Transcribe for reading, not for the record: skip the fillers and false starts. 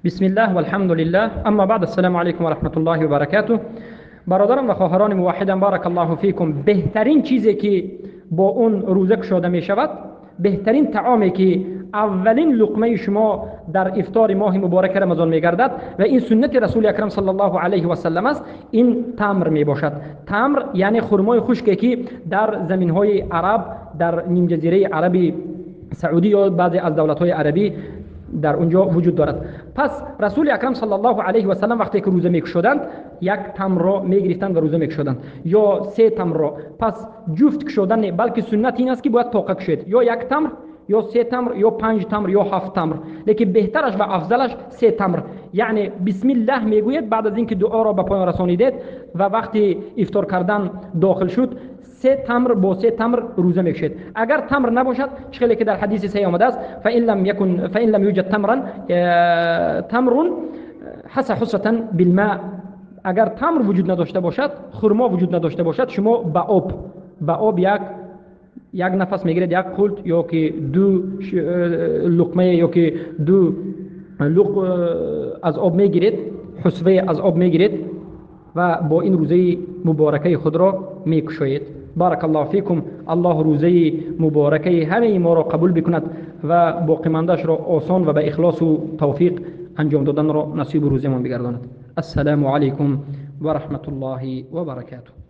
بسم الله والحمد لله. اما بعد، السلام علیکم و رحمت الله و برکاته. برادران و خواهران موحدم، بارک الله فیکم. بهترین چیزی که با اون روزه گشوده می شود، بهترین طعامی که اولین لقمه شما در افطار ماه مبارک رمضان می گردد و این سنت رسول اکرم صلی الله علیه و سلم است، این تمر می باشد. تمر یعنی خرمای خشکی که در زمین های عرب، در نیم جزیره عربی سعودی یا بعضی از دولت های عربی در اونجا وجود دارد. پس رسول اکرم صلی الله علیه و سلم وقتی که روزه میکشودند، یک تمر را میگرفتند و روزه میکشودند، یا سه تمر را. پس جفت کشودن نه، بلکه سنت این است که باید طاقه کشید، یا یک تمر یا سه تمر یا پنج تمر یا هفت تمر، لیکن بهترش و افضلش سه تمر. یعنی بسم الله میگوید بعد از اینکه دعا را به پایان رسانیدید و وقتی افطار کردن داخل شد، سه تمر با سه تمر روزه میکشید. اگر تمر نباشد، چخیلی که در حدیث صحیح آمده است، فإن لم یوجد تمر حس حسرة بالماء. اگر تمر وجود نداشته باشد، خرما وجود نداشته باشد، شما به آب یک نفس میگیرید، یک قلت یا که دو لقمه یا که دو از آب میگیرید، حسوه از آب میگیرید و با این روزه مبارکه خود را میکشید. بارک الله فیکم. الله روزه مبارکه همه ما را قبول بکند و باقی مانده‌اش را آسان و به اخلاص و توفیق انجام دادن را نصیب روزه ما بگرداند. السلام علیکم و رحمت الله و برکاته.